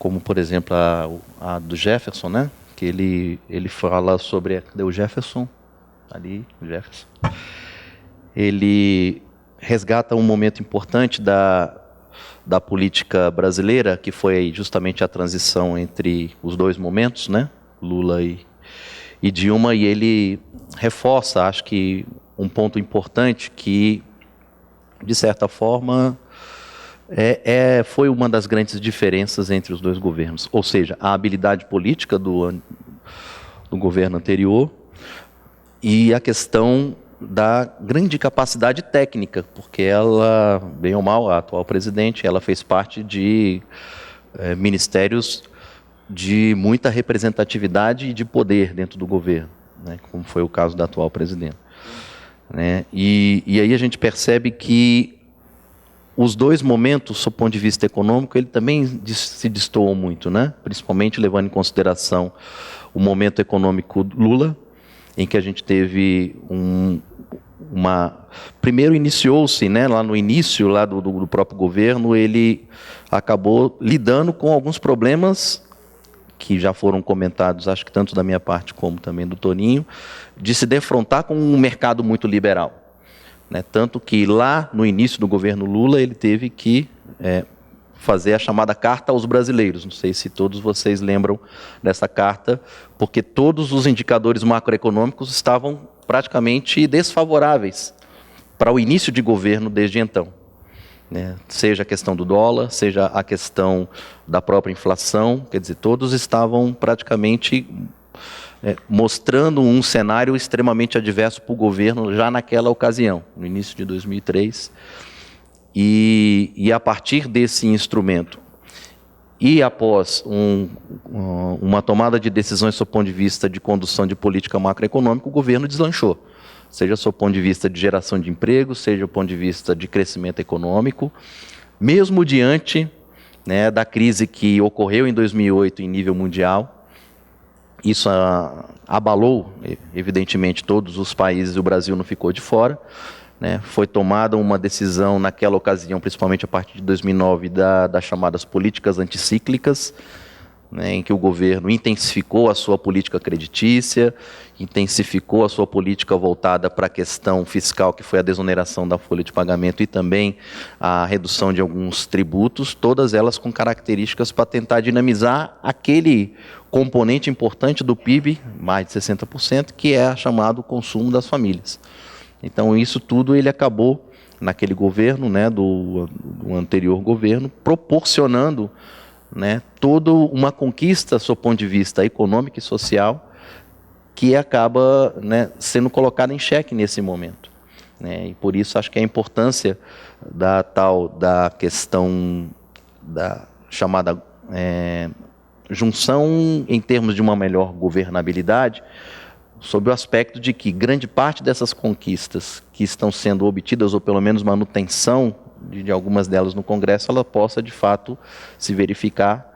como, por exemplo, a do Jefferson, né? Que ele fala sobre... Cadê o Jefferson? Ali, o Jefferson. Ele resgata um momento importante da política brasileira, que foi justamente a transição entre os dois momentos, né? Lula e Dilma, e ele reforça, acho que, um ponto importante que, de certa forma, foi uma das grandes diferenças entre os dois governos. Ou seja, a habilidade política do governo anterior e a questão da grande capacidade técnica, porque ela, bem ou mal, a atual presidente, ela fez parte de ministérios de muita representatividade e de poder dentro do governo, né, como foi o caso da atual presidente. Né, e aí a gente percebe que os dois momentos, do ponto de vista econômico, ele também se destoam muito, né, principalmente levando em consideração o momento econômico Lula, em que a gente teve primeiro iniciou-se, né, lá no início lá do próprio governo, ele acabou lidando com alguns problemas que já foram comentados, acho que tanto da minha parte como também do Toninho, de se defrontar com um mercado muito liberal. Né, tanto que lá no início do governo Lula ele teve que fazer a chamada Carta aos Brasileiros. Não sei se todos vocês lembram dessa carta, porque todos os indicadores macroeconômicos estavam praticamente desfavoráveis para o início de governo desde então. Né? Seja a questão do dólar, seja a questão da própria inflação, quer dizer, todos estavam praticamente mostrando um cenário extremamente adverso para o governo já naquela ocasião, no início de 2003. E a partir desse instrumento, e após uma tomada de decisões do ponto de vista de condução de política macroeconômica, o governo deslanchou. Seja do ponto de vista de geração de emprego, seja do ponto de vista de crescimento econômico, mesmo diante, né, da crise que ocorreu em 2008 em nível mundial. Isso abalou, evidentemente, todos os países, e o Brasil não ficou de fora. Né, foi tomada uma decisão naquela ocasião, principalmente a partir de 2009, das chamadas políticas anticíclicas, né, em que o governo intensificou a sua política creditícia, intensificou a sua política voltada para a questão fiscal, que foi a desoneração da folha de pagamento e também a redução de alguns tributos, todas elas com características para tentar dinamizar aquele componente importante do PIB, mais de 60%, que é chamado consumo das famílias. Então, isso tudo ele acabou, naquele governo, né, do anterior governo, proporcionando, né, toda uma conquista, do ponto de vista econômico e social, que acaba, né, sendo colocada em xeque nesse momento. Né, e por isso acho que a importância da questão da chamada junção em termos de uma melhor governabilidade, sob o aspecto de que grande parte dessas conquistas que estão sendo obtidas, ou pelo menos manutenção de algumas delas no Congresso, ela possa, de fato, se verificar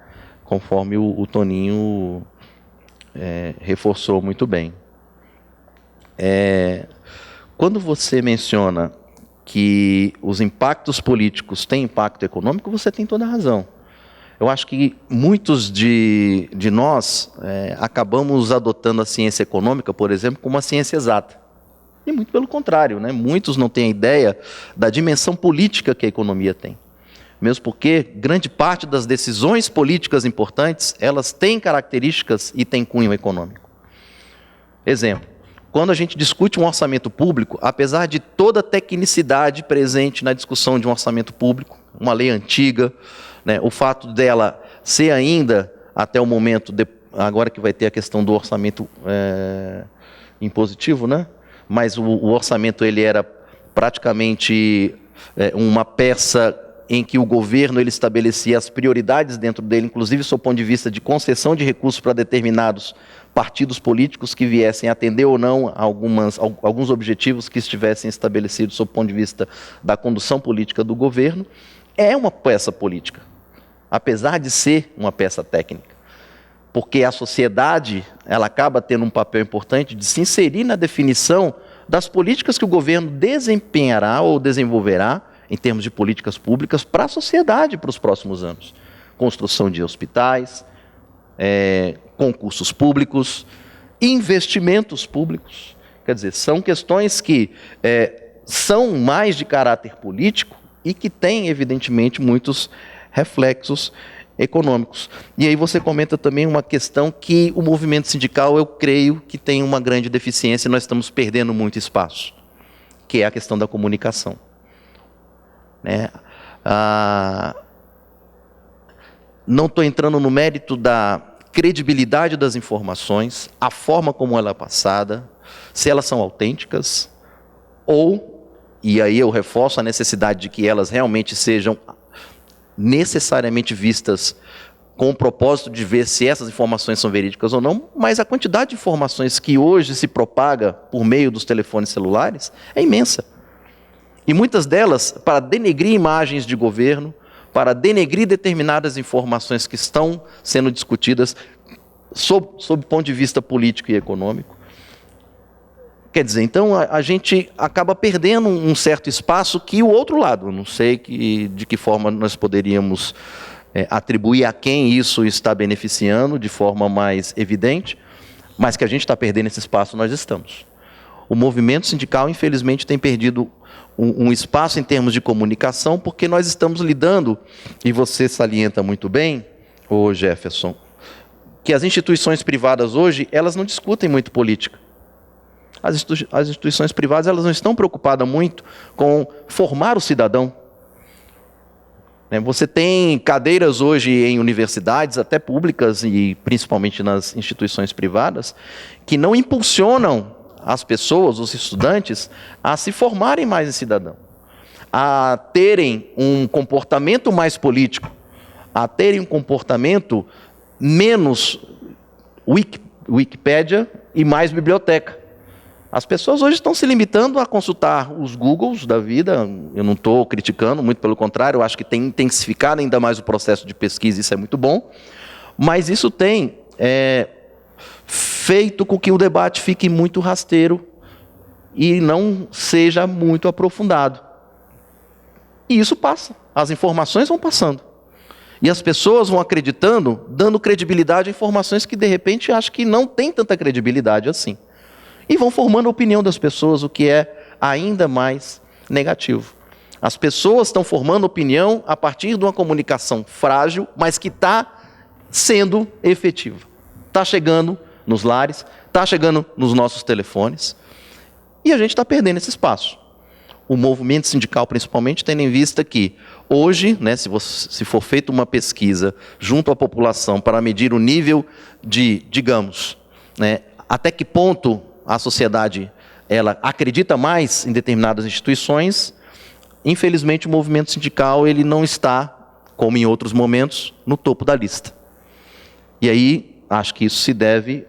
conforme o Toninho reforçou muito bem. Quando você menciona que os impactos políticos têm impacto econômico, você tem toda a razão. Eu acho que muitos de nós acabamos adotando a ciência econômica, por exemplo, como uma ciência exata. E muito pelo contrário, né? Muitos não têm ideia da dimensão política que a economia tem. Mesmo porque grande parte das decisões políticas importantes, elas têm características e têm cunho econômico. Exemplo, quando a gente discute um orçamento público, apesar de toda a tecnicidade presente na discussão de um orçamento público, uma lei antiga, né, o fato dela ser ainda, até o momento, agora que vai ter a questão do orçamento impositivo, né? Mas o orçamento ele era praticamente uma peça em que o governo ele estabelecia as prioridades dentro dele, inclusive do ponto de vista de concessão de recursos para determinados partidos políticos que viessem atender ou não alguns objetivos que estivessem estabelecidos do ponto de vista da condução política do governo. É uma peça política, apesar de ser uma peça técnica, porque a sociedade ela acaba tendo um papel importante de se inserir na definição das políticas que o governo desempenhará ou desenvolverá em termos de políticas públicas para a sociedade para os próximos anos. construção de hospitais, concursos públicos, investimentos públicos. Quer dizer, são questões que são mais de caráter político e que têm, evidentemente, muitos reflexos econômicos. E aí você comenta também uma questão que o movimento sindical, eu creio que tem uma grande deficiência e nós estamos perdendo muito espaço, que é a questão da comunicação. Não estou entrando no mérito da credibilidade das informações, a forma como ela é passada, se elas são autênticas, ou, e aí eu reforço a necessidade de que elas realmente sejam necessariamente vistas com o propósito de ver se essas informações são verídicas ou não, mas a quantidade de informações que hoje se propaga por meio dos telefones celulares é imensa. E muitas delas para denegrir imagens de governo, para denegrir determinadas informações que estão sendo discutidas sob o ponto de vista político e econômico. Quer dizer, então a gente acaba perdendo um certo espaço que o outro lado, não sei de que forma nós poderíamos atribuir a quem isso está beneficiando de forma mais evidente, mas que a gente está perdendo esse espaço, nós estamos. O movimento sindical, infelizmente, tem perdido um espaço em termos de comunicação, porque nós estamos lidando, e você salienta muito bem, ô Jefferson, que as instituições privadas hoje, elas não discutem muito política. As instituições privadas, elas não estão preocupadas muito com formar o cidadão. Você tem cadeiras hoje em universidades, até públicas e principalmente nas instituições privadas, que não impulsionam as pessoas, os estudantes, a se formarem mais em cidadão, a terem um comportamento mais político, a terem um comportamento menos Wikipédia e mais biblioteca. As pessoas hoje estão se limitando a consultar os Googles da vida. Eu não estou criticando, muito pelo contrário, eu acho que tem intensificado ainda mais o processo de pesquisa, isso é muito bom, mas isso tem feito com que o debate fique muito rasteiro e não seja muito aprofundado. E isso passa, as informações vão passando. E as pessoas vão acreditando, dando credibilidade a informações que, de repente, acho que não tem tanta credibilidade assim. E vão formando a opinião das pessoas, o que é ainda mais negativo. As pessoas estão formando opinião a partir de uma comunicação frágil, mas que está sendo efetiva. Está chegando nos lares, está chegando nos nossos telefones, e a gente está perdendo esse espaço. O movimento sindical, principalmente, tendo em vista que hoje, se for feita uma pesquisa junto à população para medir o nível de, digamos, até que ponto a sociedade ela acredita mais em determinadas instituições, infelizmente o movimento sindical ele não está, como em outros momentos, no topo da lista. E aí, acho que isso se deve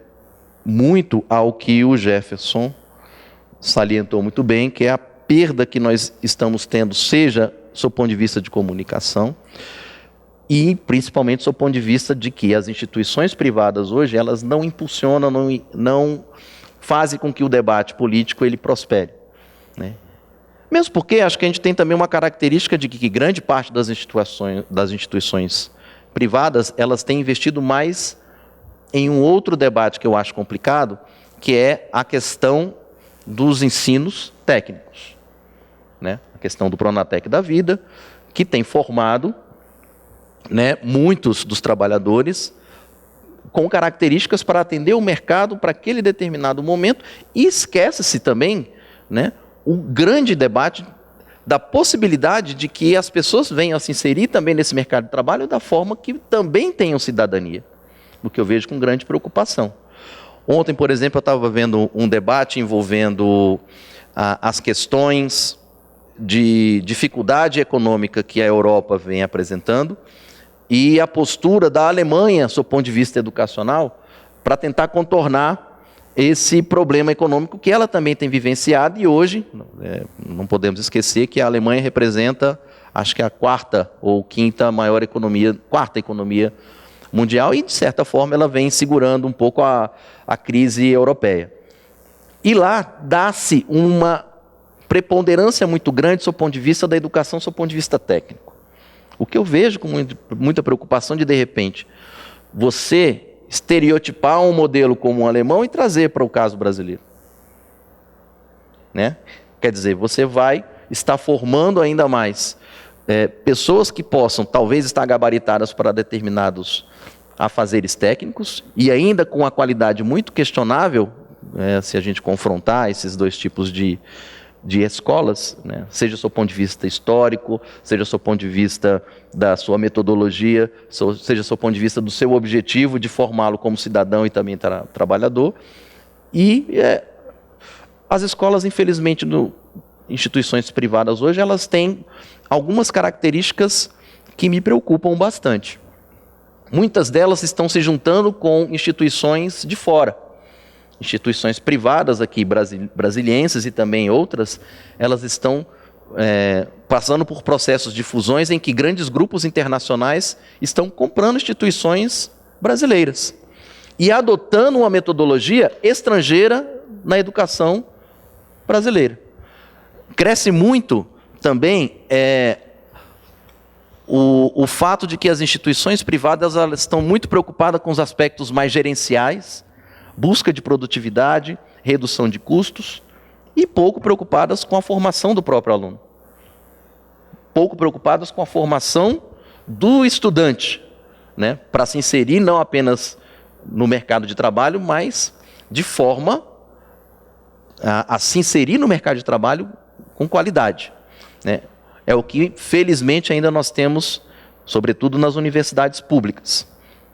muito ao que o Jefferson salientou muito bem, que é a perda que nós estamos tendo, seja do ponto de vista de comunicação, e principalmente do ponto de vista de que as instituições privadas hoje, elas não impulsionam, não fazem com que o debate político ele prospere. Mesmo porque acho que a gente tem também uma característica de que grande parte das instituições privadas, elas têm investido mais em um outro debate que eu acho complicado, que é a questão dos ensinos técnicos. A questão do Pronatec da vida, que tem formado muitos dos trabalhadores com características para atender o mercado para aquele determinado momento, e esquece-se também o grande debate da possibilidade de que as pessoas venham a se inserir também nesse mercado de trabalho da forma que também tenham cidadania, o que eu vejo com grande preocupação. Ontem, por exemplo, eu estava vendo um debate envolvendo as questões de dificuldade econômica que a Europa vem apresentando e a postura da Alemanha, do ponto de vista educacional, para tentar contornar esse problema econômico que ela também tem vivenciado. E hoje, não podemos esquecer que a Alemanha representa, acho que a quarta ou quinta maior economia, quarta economia mundial, e de certa forma ela vem segurando um pouco a crise europeia. E lá dá-se uma preponderância muito grande do ponto de vista da educação, do ponto de vista técnico. O que eu vejo com muita preocupação de repente, você estereotipar um modelo como o alemão e trazer para o caso brasileiro. Né? Quer dizer, você vai estar formando ainda mais pessoas que possam, talvez, estar gabaritadas para determinados afazeres técnicos e ainda com a qualidade muito questionável, se a gente confrontar esses dois tipos de escolas, né? Seja do seu ponto de vista histórico, seja do seu ponto de vista da sua metodologia, seja do seu ponto de vista do seu objetivo de formá-lo como cidadão e também trabalhador. E as escolas, infelizmente, instituições privadas hoje, elas têm algumas características que me preocupam bastante. Muitas delas estão se juntando com instituições de fora. Instituições privadas aqui, brasilienses e também outras, elas estão passando por processos de fusões em que grandes grupos internacionais estão comprando instituições brasileiras e adotando uma metodologia estrangeira na educação brasileira. Cresce muito também o fato de que as instituições privadas elas estão muito preocupadas com os aspectos mais gerenciais, busca de produtividade, redução de custos, e pouco preocupadas com a formação do próprio aluno. Pouco preocupadas com a formação do estudante, né, para se inserir não apenas no mercado de trabalho, mas de forma a se inserir no mercado de trabalho com qualidade, né? É o que, felizmente, ainda nós temos, sobretudo nas universidades públicas,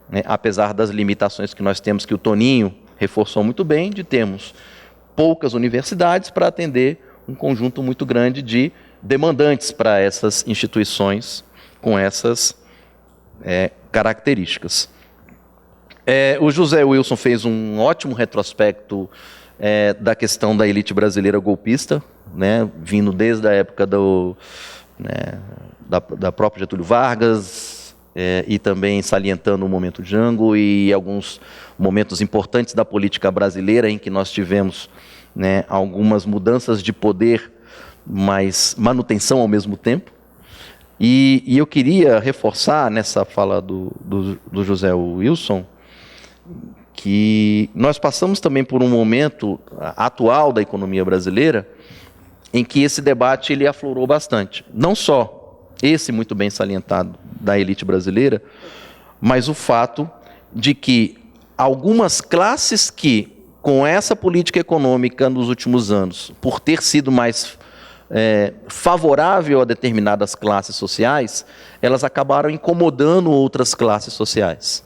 né? Apesar das limitações que nós temos, que o Toninho reforçou muito bem, de termos poucas universidades para atender um conjunto muito grande de demandantes para essas instituições com essas características. O José Wilson fez um ótimo retrospecto da questão da elite brasileira golpista, né, vindo desde a época da própria Getúlio Vargas, e também salientando o momento Jango e alguns momentos importantes da política brasileira em que nós tivemos, né, algumas mudanças de poder, mas manutenção ao mesmo tempo. E eu queria reforçar nessa fala do José Wilson que nós passamos também por um momento atual da economia brasileira em que esse debate ele aflorou bastante. Não só esse muito bem salientado da elite brasileira, mas o fato de que algumas classes que, com essa política econômica nos últimos anos, por ter sido mais favorável a determinadas classes sociais, elas acabaram incomodando outras classes sociais.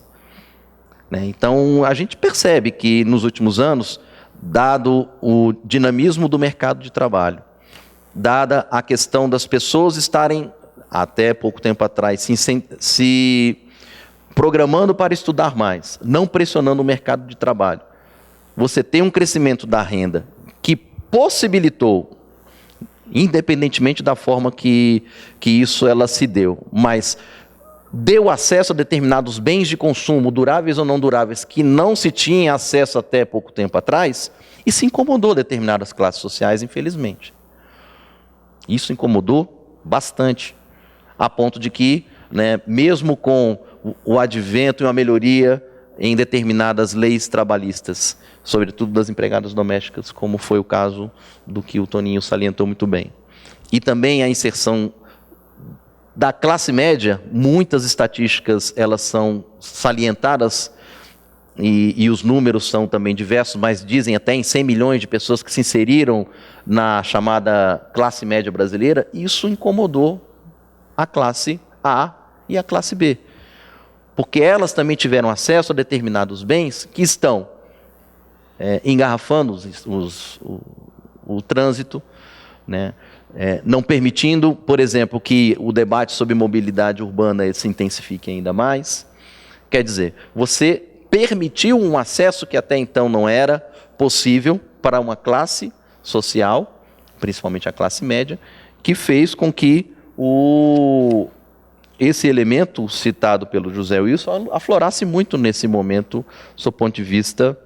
Né? Então, a gente percebe que, nos últimos anos, dado o dinamismo do mercado de trabalho, dada a questão das pessoas estarem, até pouco tempo atrás, se programando para estudar mais, não pressionando o mercado de trabalho, você tem um crescimento da renda que possibilitou, independentemente da forma que isso ela se deu, mas deu acesso a determinados bens de consumo, duráveis ou não duráveis, que não se tinha acesso até pouco tempo atrás, e se incomodou determinadas classes sociais, infelizmente. Isso incomodou bastante, a ponto de que, né, mesmo com o advento e uma melhoria em determinadas leis trabalhistas, sobretudo das empregadas domésticas, como foi o caso do que o Toninho salientou muito bem, e também a inserção da classe média, muitas estatísticas elas são salientadas e os números são também diversos, mas dizem até em 100 milhões de pessoas que se inseriram na chamada classe média brasileira. Isso incomodou a classe A e a classe B, porque elas também tiveram acesso a determinados bens que estão engarrafando o trânsito, né? Não permitindo, por exemplo, que o debate sobre mobilidade urbana se intensifique ainda mais. Quer dizer, você permitiu um acesso que até então não era possível para uma classe social, principalmente a classe média, que fez com que esse elemento citado pelo José Wilson aflorasse muito nesse momento, do seu ponto de vista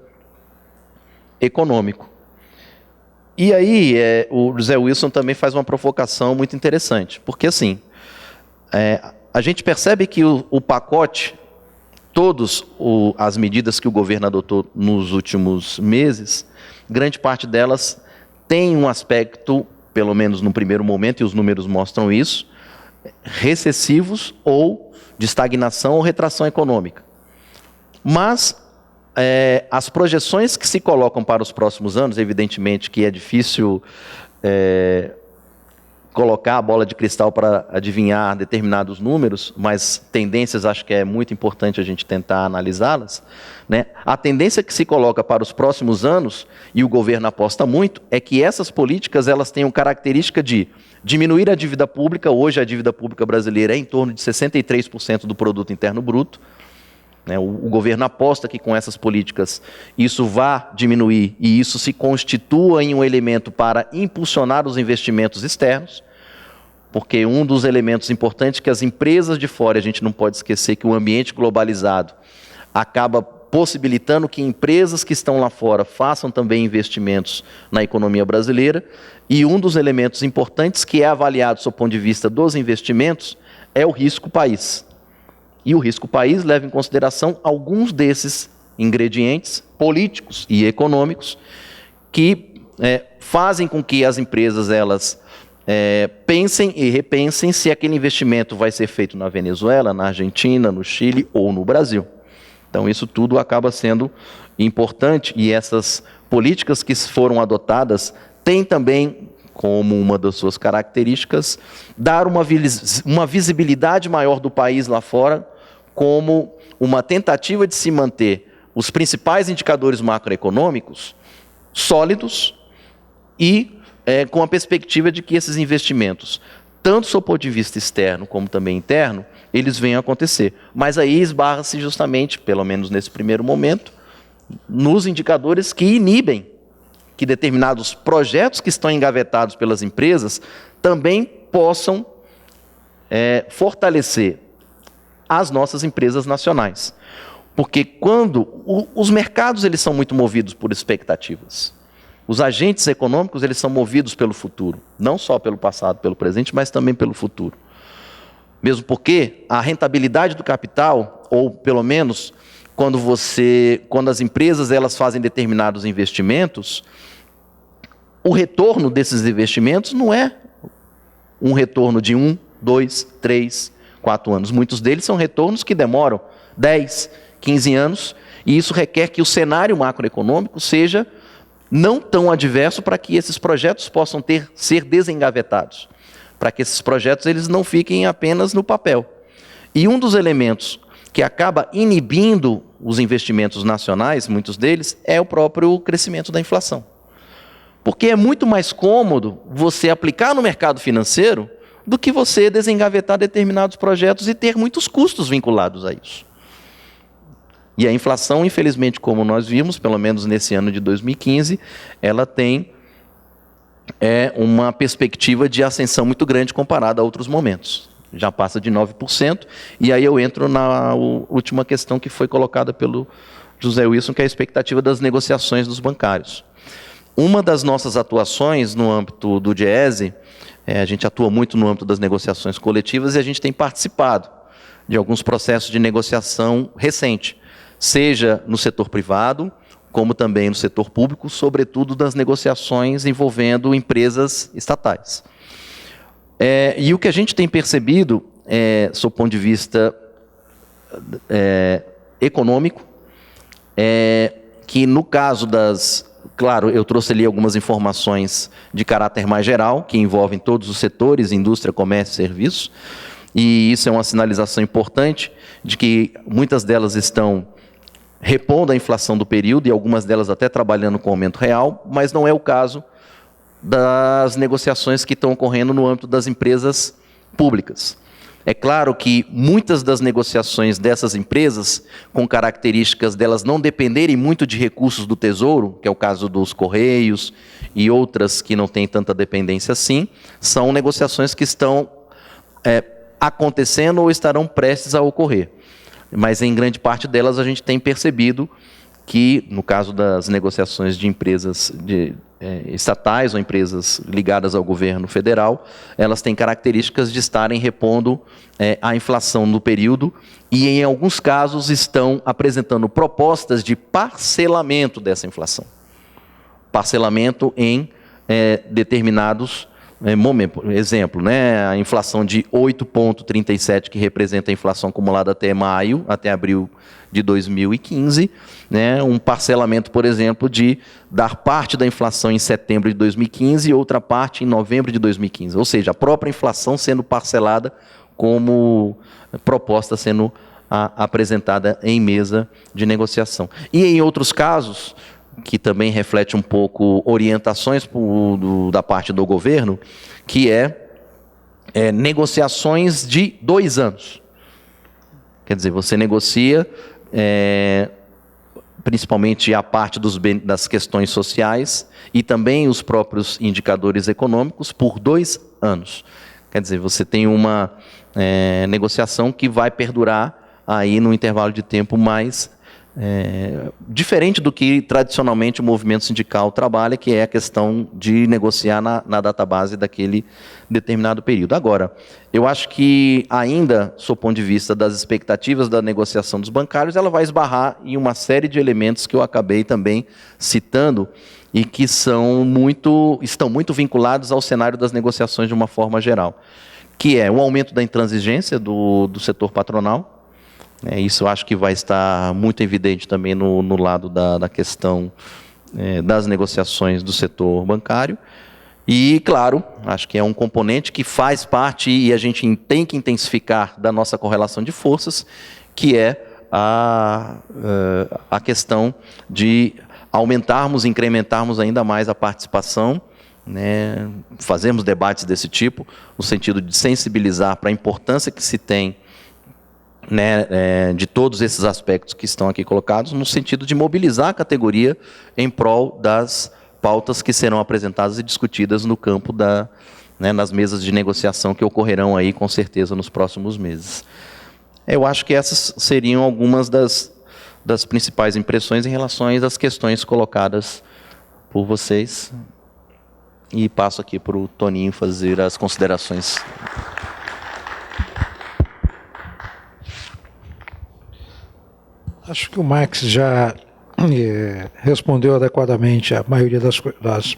econômico. E aí, o José Wilson também faz uma provocação muito interessante, porque assim, a gente percebe que o pacote, todas as medidas que o governo adotou nos últimos meses, grande parte delas tem um aspecto, pelo menos no primeiro momento, e os números mostram isso, recessivos ou de estagnação ou retração econômica. Mas as projeções que se colocam para os próximos anos, evidentemente que é difícil colocar a bola de cristal para adivinhar determinados números, mas tendências acho que é muito importante a gente tentar analisá-las, né? A tendência que se coloca para os próximos anos, e o governo aposta muito, é que essas políticas elas tenham característica de diminuir a dívida pública. Hoje a dívida pública brasileira é em torno de 63% do produto interno bruto. O governo aposta que com essas políticas isso vá diminuir e isso se constitua em um elemento para impulsionar os investimentos externos, porque um dos elementos importantes é que as empresas de fora, a gente não pode esquecer que o ambiente globalizado acaba possibilitando que empresas que estão lá fora façam também investimentos na economia brasileira, e um dos elementos importantes que é avaliado do ponto de vista dos investimentos é o risco país. E o risco país leva em consideração alguns desses ingredientes políticos e econômicos que fazem com que as empresas elas pensem e repensem se aquele investimento vai ser feito na Venezuela, na Argentina, no Chile ou no Brasil. Então isso tudo acaba sendo importante, e essas políticas que foram adotadas têm também como uma das suas características dar uma visibilidade maior do país lá fora, como uma tentativa de se manter os principais indicadores macroeconômicos sólidos e com a perspectiva de que esses investimentos, tanto do ponto de vista externo como também interno, eles venham a acontecer. Mas aí esbarra-se justamente, pelo menos nesse primeiro momento, nos indicadores que inibem que determinados projetos que estão engavetados pelas empresas também possam fortalecer as nossas empresas nacionais. Porque quando os mercados eles são muito movidos por expectativas, os agentes econômicos eles são movidos pelo futuro, não só pelo passado, pelo presente, mas também pelo futuro. Mesmo porque a rentabilidade do capital, ou pelo menos quando as empresas elas fazem determinados investimentos, o retorno desses investimentos não é um retorno de 1, 2, 3, 4 anos. Muitos deles são retornos que demoram 10, 15 anos, e isso requer que o cenário macroeconômico seja não tão adverso para que esses projetos possam ser desengavetados, para que esses projetos eles não fiquem apenas no papel. E um dos elementos que acaba inibindo os investimentos nacionais, muitos deles, é o próprio crescimento da inflação. Porque é muito mais cômodo você aplicar no mercado financeiro do que você desengavetar determinados projetos e ter muitos custos vinculados a isso. E a inflação, infelizmente, como nós vimos, pelo menos nesse ano de 2015, ela tem uma perspectiva de ascensão muito grande comparada a outros momentos. Já passa de 9%, e aí eu entro na última questão que foi colocada pelo José Wilson, que é a expectativa das negociações dos bancários. Uma das nossas atuações no âmbito do Diese, a gente atua muito no âmbito das negociações coletivas, e a gente tem participado de alguns processos de negociação recente, seja no setor privado, como também no setor público, sobretudo das negociações envolvendo empresas estatais. E o que a gente tem percebido, sob o ponto de vista econômico, é que no caso claro, eu trouxe ali algumas informações de caráter mais geral, que envolvem todos os setores, indústria, comércio e serviços, e isso é uma sinalização importante de que muitas delas estão repondo a inflação do período, e algumas delas até trabalhando com aumento real, mas não é o caso das negociações que estão ocorrendo no âmbito das empresas públicas. É claro que muitas das negociações dessas empresas, com características delas não dependerem muito de recursos do Tesouro, que é o caso dos Correios e outras que não têm tanta dependência assim, são negociações que estão acontecendo ou estarão prestes a ocorrer. Mas em grande parte delas a gente tem percebido que, no caso das negociações de empresas estatais ou empresas ligadas ao governo federal, elas têm características de estarem repondo a inflação no período e, em alguns casos, estão apresentando propostas de parcelamento dessa inflação. Parcelamento em determinados momentos. Exemplo, né, a inflação de 8,37, que representa a inflação acumulada até abril de 2015, né, um parcelamento, por exemplo, de dar parte da inflação em setembro de 2015 e outra parte em novembro de 2015. Ou seja, a própria inflação sendo parcelada como proposta sendo apresentada em mesa de negociação. E em outros casos, que também reflete um pouco orientações da parte do governo, que negociações de 2 anos. Quer dizer, você negocia principalmente a parte das questões sociais e também os próprios indicadores econômicos por 2 anos. Quer dizer, você tem uma negociação que vai perdurar aí no intervalo de tempo mais diferente do que tradicionalmente o movimento sindical trabalha, que é a questão de negociar na database daquele determinado período. Agora, eu acho que ainda, sob o ponto de vista das expectativas da negociação dos bancários, ela vai esbarrar em uma série de elementos que eu acabei também citando e que estão muito vinculados ao cenário das negociações de uma forma geral, que é o aumento da intransigência do setor patronal. Isso eu acho que vai estar muito evidente também no lado da questão das negociações do setor bancário. E, claro, acho que é um componente que faz parte e a gente tem que intensificar da nossa correlação de forças, que é a questão de incrementarmos ainda mais a participação, né, fazermos debates desse tipo, no sentido de sensibilizar para a importância que se tem, né, de todos esses aspectos que estão aqui colocados, no sentido de mobilizar a categoria em prol das pautas que serão apresentadas e discutidas no campo nas mesas de negociação que ocorrerão aí, com certeza, nos próximos meses. Eu acho que essas seriam algumas das principais impressões em relação às questões colocadas por vocês. E passo aqui para o Toninho fazer as considerações. Acho que o Max já respondeu adequadamente a maioria das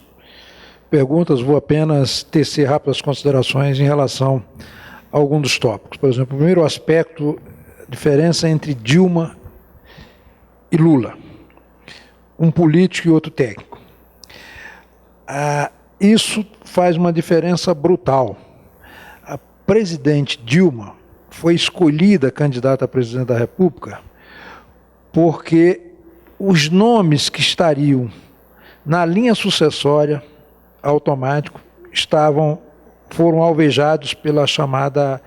perguntas. Vou apenas tecer rápidas considerações em relação a alguns dos tópicos. Por exemplo, o primeiro aspecto, a diferença entre Dilma e Lula. Um político e outro técnico. Isso faz uma diferença brutal. A presidente Dilma foi escolhida candidata a presidente da República porque os nomes que estariam na linha sucessória automático foram alvejados pela chamada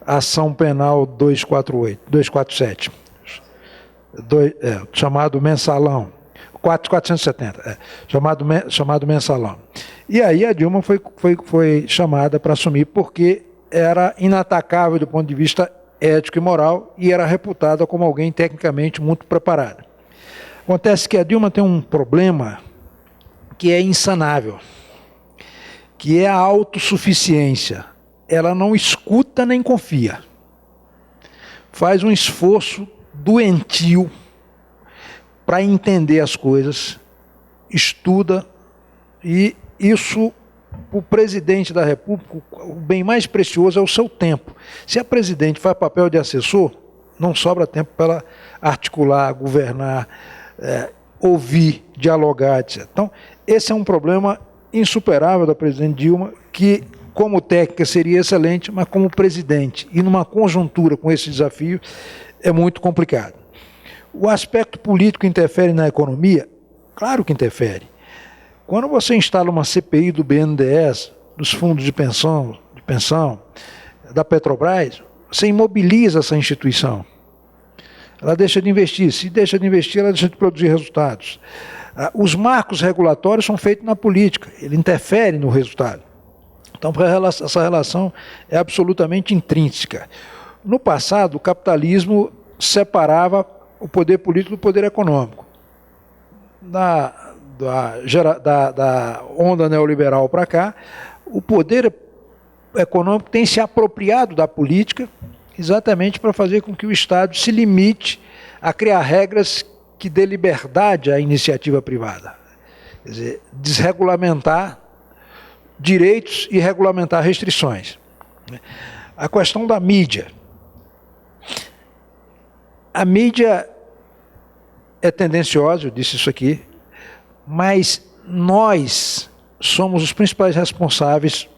ação penal 247, chamado mensalão, 470, chamado mensalão. E aí a Dilma foi chamada para assumir porque era inatacável do ponto de vista ético e moral e era reputada como alguém tecnicamente muito preparada. Acontece que a Dilma tem um problema que é insanável, que é a autossuficiência. Ela não escuta nem confia. Faz um esforço doentio para entender as coisas, estuda, e isso, o presidente da República, o bem mais precioso é o seu tempo. Se a presidente faz papel de assessor, não sobra tempo para ela articular, governar, ouvir, dialogar, etc. Então, esse é um problema insuperável da presidente Dilma, que, como técnica, seria excelente, mas como presidente, e numa conjuntura com esse desafio, é muito complicado. O aspecto político interfere na economia? Claro que interfere. Quando você instala uma CPI do BNDES, dos fundos de pensão, da Petrobras, você imobiliza essa instituição. Ela deixa de investir. Se deixa de investir, ela deixa de produzir resultados. Os marcos regulatórios são feitos na política, ele interfere no resultado. Então, essa relação é absolutamente intrínseca. No passado, o capitalismo separava o poder político do poder econômico. da onda neoliberal para cá, o poder econômico tem se apropriado da política exatamente para fazer com que o Estado se limite a criar regras que dê liberdade à iniciativa privada. Quer dizer, desregulamentar direitos e regulamentar restrições. A questão da mídia. A mídia é tendenciosa, eu disse isso aqui, mas nós somos os principais responsáveis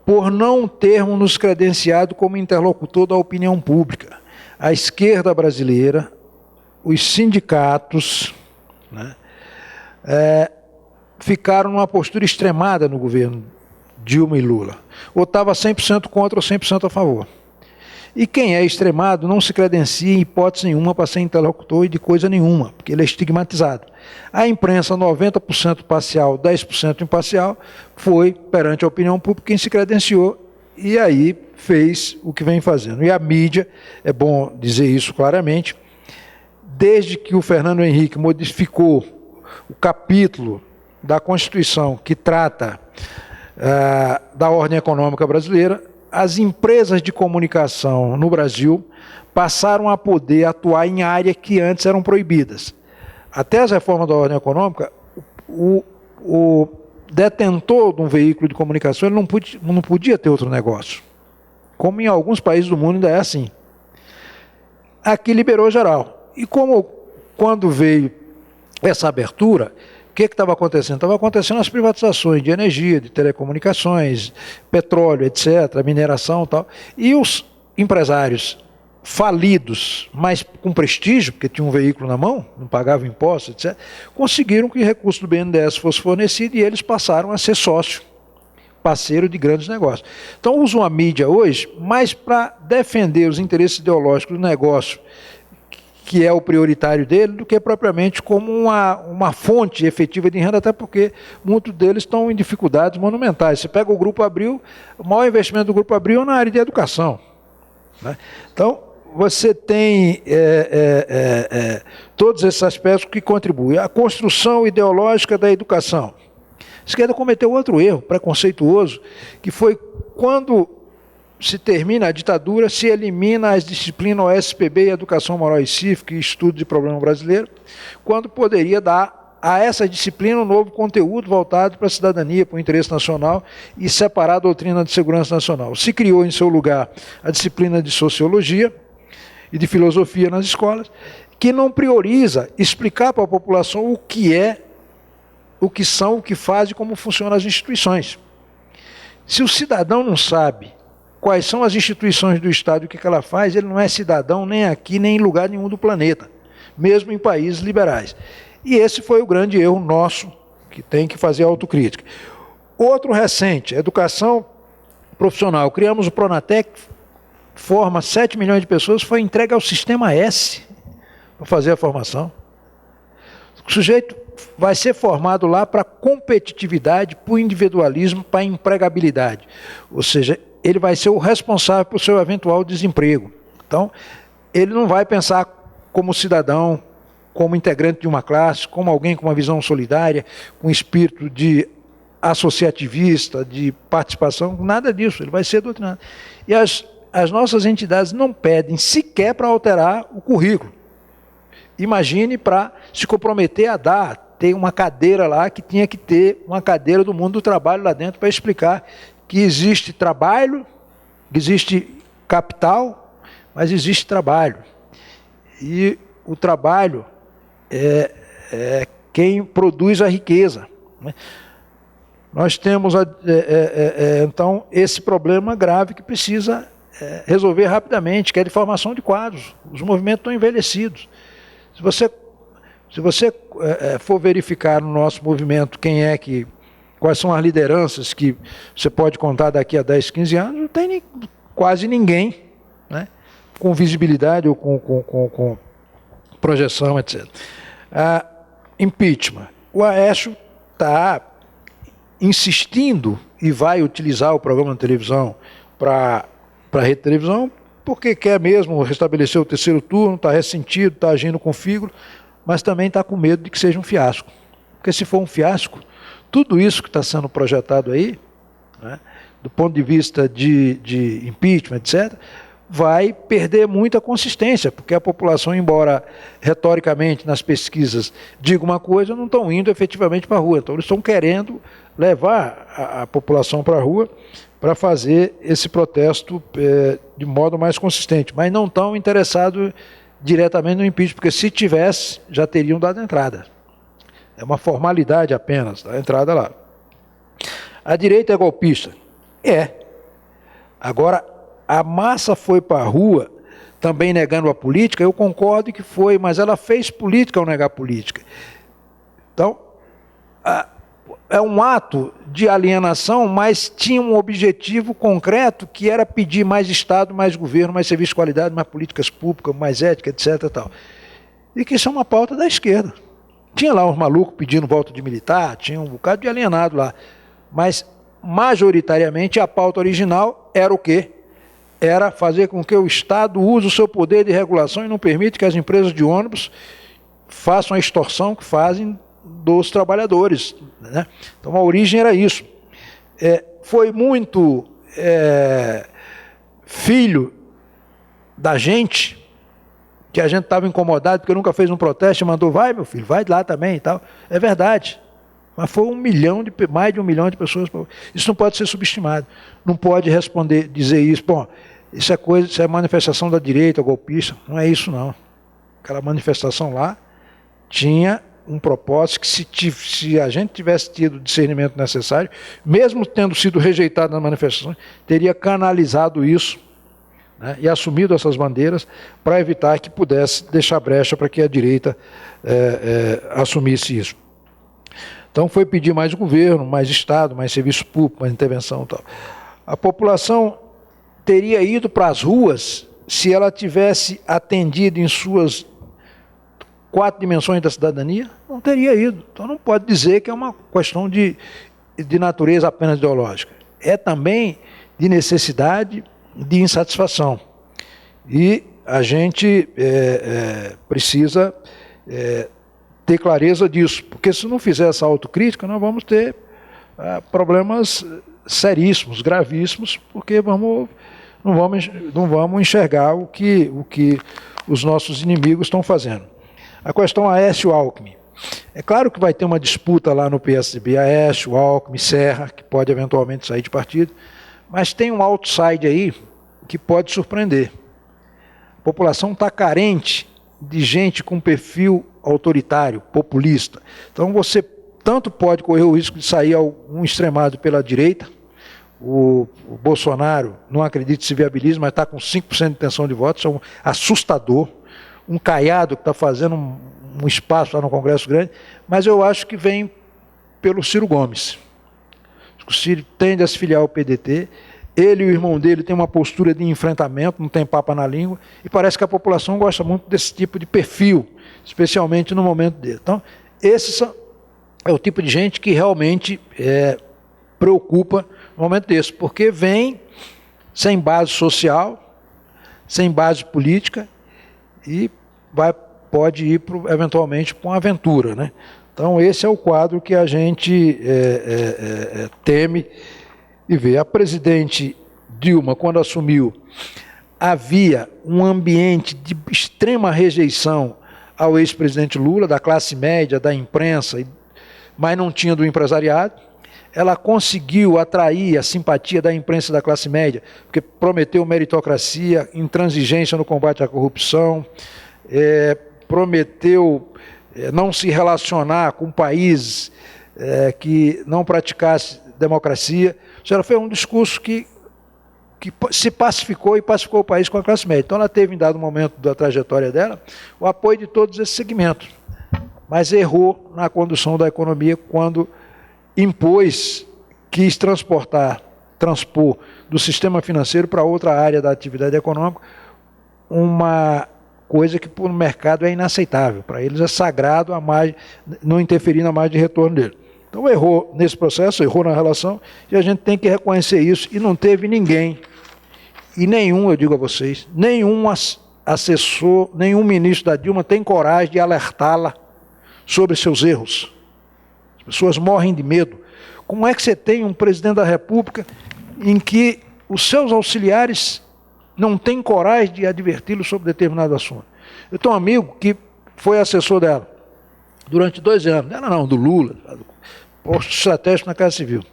por não termos nos credenciado como interlocutor da opinião pública. A esquerda brasileira, os sindicatos, né, ficaram numa postura extremada no governo Dilma e Lula. Ou estava 100% contra ou 100% a favor. E quem é extremado não se credencia em hipótese nenhuma para ser interlocutor e de coisa nenhuma, porque ele é estigmatizado. A imprensa, 90% parcial, 10% imparcial, foi perante a opinião pública quem se credenciou e aí fez o que vem fazendo. E a mídia, é bom dizer isso claramente, desde que o Fernando Henrique modificou o capítulo da Constituição que trata da ordem econômica brasileira, as empresas de comunicação no Brasil passaram a poder atuar em áreas que antes eram proibidas. Até as reformas da ordem econômica, o detentor de um veículo de comunicação ele não podia ter outro negócio. Como em alguns países do mundo ainda é assim. Aqui liberou geral. E quando veio essa abertura, o que estava acontecendo? Estava acontecendo as privatizações de energia, de telecomunicações, petróleo, etc., mineração e tal. E os empresários falidos, mas com prestígio, porque tinham um veículo na mão, não pagavam impostos, etc., conseguiram que recurso do BNDES fosse fornecido e eles passaram a ser sócio, parceiro de grandes negócios. Então usam a mídia hoje mais para defender os interesses ideológicos do negócio, que é o prioritário dele, do que propriamente como uma fonte efetiva de renda, até porque muitos deles estão em dificuldades monumentais. Você pega o Grupo Abril, o maior investimento do Grupo Abril é na área de educação, né? Então, você tem todos esses aspectos que contribuem. A construção ideológica da educação. A esquerda cometeu outro erro preconceituoso, que foi quando se termina a ditadura, se elimina as disciplinas OSPB, Educação Moral e Cívica e Estudo de Problema Brasileiro, quando poderia dar a essa disciplina um novo conteúdo voltado para a cidadania, para o interesse nacional e separar a doutrina de segurança nacional. Se criou em seu lugar a disciplina de Sociologia e de Filosofia nas escolas, que não prioriza explicar para a população o que é, o que são, o que faz e como funcionam as instituições. Se o cidadão não sabe quais são as instituições do Estado e o que ela faz, ele não é cidadão nem aqui, nem em lugar nenhum do planeta, mesmo em países liberais. E esse foi o grande erro nosso, que tem que fazer autocrítica. Outro recente, educação profissional. Criamos o Pronatec, forma 7 milhões de pessoas, foi entregue ao Sistema S para fazer a formação. O sujeito vai ser formado lá para competitividade, para o individualismo, para a empregabilidade. Ou seja, ele vai ser o responsável por seu eventual desemprego. Então, ele não vai pensar como cidadão, como integrante de uma classe, como alguém com uma visão solidária, com espírito de associativista, de participação, nada disso, ele vai ser doutrinado. E as nossas entidades não pedem sequer para alterar o currículo. Imagine para se comprometer a ter uma cadeira lá, que tinha que ter uma cadeira do mundo do trabalho lá dentro para explicar que existe trabalho, que existe capital, mas existe trabalho. E o trabalho é quem produz a riqueza, né? Nós temos, então, esse problema grave que precisa resolver rapidamente, que é de formação de quadros. Os movimentos estão envelhecidos. Se você for verificar no nosso movimento quais são as lideranças que você pode contar daqui a 10, 15 anos, não tem quase ninguém, né, com visibilidade ou com projeção, etc. Impeachment. O Aécio está insistindo e vai utilizar o programa de televisão para a rede de televisão porque quer mesmo restabelecer o terceiro turno, está ressentido, está agindo com fígado, mas também está com medo de que seja um fiasco. Porque se for um fiasco, tudo isso que está sendo projetado aí, né, do ponto de vista de impeachment, etc., vai perder muita consistência, porque a população, embora retoricamente nas pesquisas diga uma coisa, não estão indo efetivamente para a rua. Então eles estão querendo levar a população para a rua para fazer esse protesto de modo mais consistente, mas não estão interessados diretamente no impeachment, porque se tivesse, já teriam dado entrada. É uma formalidade apenas, a entrada lá. A direita é golpista? É. Agora, a massa foi para a rua, também negando a política, eu concordo que foi, mas ela fez política ao negar a política. Então, é um ato de alienação, mas tinha um objetivo concreto, que era pedir mais Estado, mais governo, mais serviço de qualidade, mais políticas públicas, mais ética, etc. Tal. E que isso é uma pauta da esquerda. Tinha lá uns malucos pedindo volta de militar, tinha um bocado de alienado lá, mas majoritariamente a pauta original era o quê? Era fazer com que o Estado use o seu poder de regulação e não permite que as empresas de ônibus façam a extorsão que fazem dos trabalhadores, né? Então a origem era isso. Foi muito filho da gente, que a gente estava incomodado porque nunca fez um protesto e mandou, vai meu filho, vai lá também e tal. É verdade. Mas foi mais de 1 milhão de pessoas. Isso não pode ser subestimado. Não pode dizer isso. Bom, isso é manifestação da direita, golpista. Não é isso, não. Aquela manifestação lá tinha um propósito que, se a gente tivesse tido o discernimento necessário, mesmo tendo sido rejeitado nas manifestações, teria canalizado isso, né, e assumido essas bandeiras para evitar que pudesse deixar brecha para que a direita assumisse isso. Então foi pedir mais governo, mais Estado, mais serviço público, mais intervenção e tal. A população teria ido para as ruas se ela tivesse atendido em suas 4 dimensões da cidadania? Não teria ido. Então não pode dizer que é uma questão de natureza apenas ideológica. É também de necessidade, de insatisfação. E a gente precisa ter clareza disso, porque se não fizer essa autocrítica, nós vamos ter problemas seríssimos, gravíssimos, porque não vamos enxergar o que os nossos inimigos estão fazendo. A questão Aécio-Alckmin. É claro que vai ter uma disputa lá no PSDB, Aécio, Alckmin, Serra, que pode eventualmente sair de partido, mas tem um outside aí que pode surpreender. A população está carente de gente com perfil autoritário, populista. Então você tanto pode correr o risco de sair um extremado pela direita, o Bolsonaro, não acredito que se viabilize, mas está com 5% de intenção de voto, isso é assustador, um Caiado que está fazendo um espaço lá no Congresso Grande, mas eu acho que vem pelo Ciro Gomes. O Ciro tende a se filiar ao PDT, ele e o irmão dele têm uma postura de enfrentamento, não tem papa na língua, e parece que a população gosta muito desse tipo de perfil, especialmente no momento dele. Então, esse é o tipo de gente que realmente preocupa no momento desse, porque vem sem base social, sem base política, e pode ir eventualmente para uma aventura, né? Então, esse é o quadro que a gente teme e vê. A presidente Dilma, quando assumiu, havia um ambiente de extrema rejeição ao ex-presidente Lula, da classe média, da imprensa, mas não tinha do empresariado. Ela conseguiu atrair a simpatia da imprensa da classe média, porque prometeu meritocracia, intransigência no combate à corrupção, prometeu não se relacionar com países que não praticassem democracia. Ou seja, ela fez um discurso que se pacificou e pacificou o país com a classe média. Então ela teve, em dado momento da trajetória dela, o apoio de todos esses segmentos, mas errou na condução da economia quando quis transpor do sistema financeiro para outra área da atividade econômica, uma coisa que para o mercado é inaceitável. Para eles é sagrado não interferir na margem de retorno dele. Então errou nesse processo, errou na relação, e a gente tem que reconhecer isso. E não teve ninguém, e nenhum, eu digo a vocês, nenhum assessor, nenhum ministro da Dilma tem coragem de alertá-la sobre seus erros. As pessoas morrem de medo. Como é que você tem um presidente da República em que os seus auxiliares não têm coragem de adverti-lo sobre determinado assunto? Eu tenho um amigo que foi assessor dela durante 2 anos. Ela não, do Lula, do posto estratégico na Casa Civil.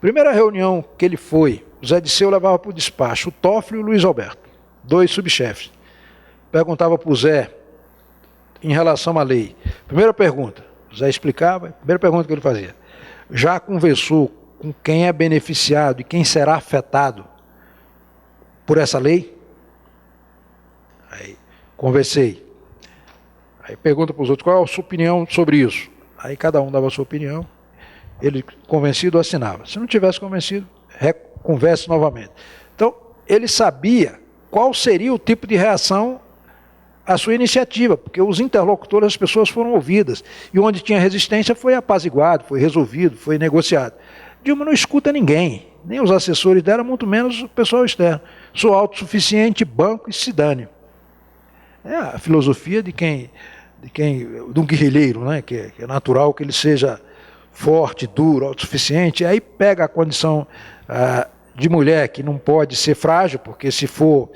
Primeira reunião que ele foi, o Zé Disseu levava para o despacho o Toffoli e o Luiz Alberto, 2 subchefes. Perguntava para o Zé em relação à lei. Primeira pergunta, o Zé explicava, primeira pergunta que ele fazia: já conversou com quem é beneficiado e quem será afetado por essa lei? Aí, conversei. Aí pergunta para os outros, qual é a sua opinião sobre isso? Aí cada um dava a sua opinião, ele convencido assinava. Se não tivesse convencido, converse novamente. Então, ele sabia qual seria o tipo de reação à sua iniciativa, porque os interlocutores, as pessoas foram ouvidas, e onde tinha resistência foi apaziguado, foi resolvido, foi negociado. Dilma não escuta ninguém, nem os assessores dela, muito menos o pessoal externo. Sou autossuficiente, banco e se dane. É a filosofia de um guerrilheiro, né? que é natural que ele seja forte, duro, autossuficiente, e aí pega a condição de mulher que não pode ser frágil, porque se for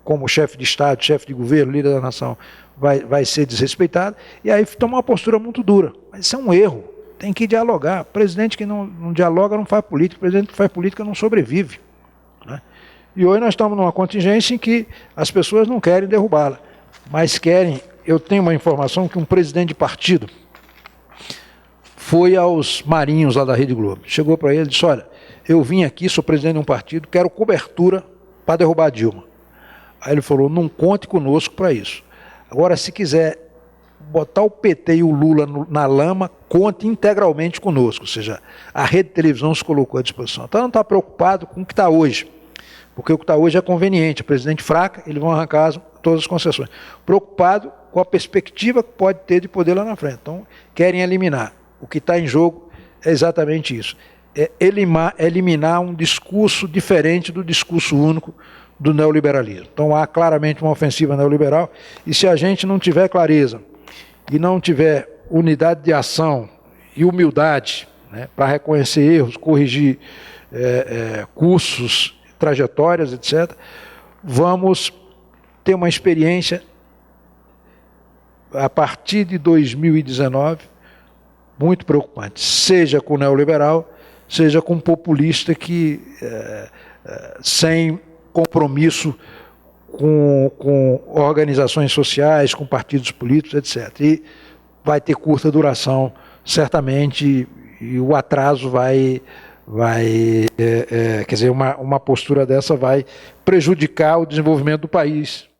como chefe de Estado, chefe de governo, líder da nação, vai ser desrespeitado, e aí toma uma postura muito dura. Mas isso é um erro, tem que dialogar. Presidente que não dialoga não faz política, presidente que faz política não sobrevive. Né? E hoje nós estamos numa contingência em que as pessoas não querem derrubá-la, mas querem. Eu tenho uma informação que um presidente de partido foi aos marinhos lá da Rede Globo, chegou para ele e disse: olha, eu vim aqui, sou presidente de um partido, quero cobertura para derrubar a Dilma. Aí ele falou: não conte conosco para isso. Agora, se quiser botar o PT e o Lula na lama, conte integralmente conosco. Ou seja, a rede de televisão se colocou à disposição. Então não está preocupado com o que está hoje, porque o que está hoje é conveniente. O presidente fraca, eles vão arrancar todas as concessões. Preocupado com a perspectiva que pode ter de poder lá na frente. Então, querem eliminar. O que está em jogo é exatamente isso. É eliminar um discurso diferente do discurso único do neoliberalismo. Então há claramente uma ofensiva neoliberal, e se a gente não tiver clareza e não tiver unidade de ação e humildade, né, para reconhecer erros, corrigir cursos, trajetórias, etc., vamos ter uma experiência a partir de 2019 muito preocupante, seja com o neoliberal, seja com um populista que, sem compromisso com organizações sociais, com partidos políticos, etc. E vai ter curta duração, certamente, e o atraso quer dizer, uma postura dessa vai prejudicar o desenvolvimento do país.